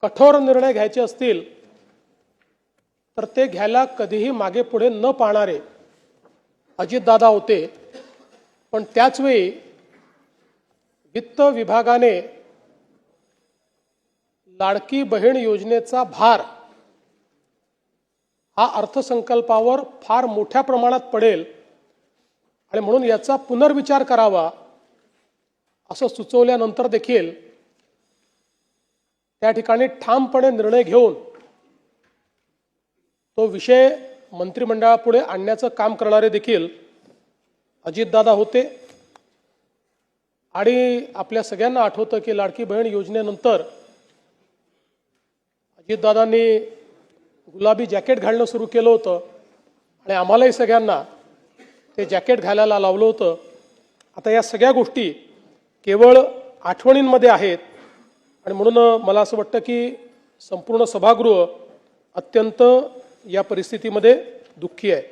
कठोर निर्णय घ्यायचे असतील तर ते घ्यायला कधीही मागे पुढे न पाहणारे अजितदादा होते। पण त्याच वेळी वित्त विभागाने लाडकी बहीण योजनेचा भार हा अर्थसंकल्पावर फार मोठ्या प्रमाणात पडेल आणि म्हणून याचा पुनर्विचार करावा असं सुचवल्यानंतर देखील त्या ठिकाणी ठामपणे निर्णय घेऊन तो विषय मंत्रिमंडळापुढे आणण्याचं काम करणारे देखील अजितदादा होते। आणि आपल्या सगळ्यांना आठवतं की लाडकी बहीण योजनेनंतर अजितदादांनी गुलाबी जॅकेट घालणं सुरू केलं होतं आणि आम्हालाही सगळ्यांना ते जॅकेट घालायला लावलं होतं। आता या सगळ्या गोष्टी केवळ आठवणींमध्ये आहेत आणि म्हणून मला असं वाटतं की संपूर्ण सभागृह अत्यंत या परिस्थितीमध्ये दुःखी आहे।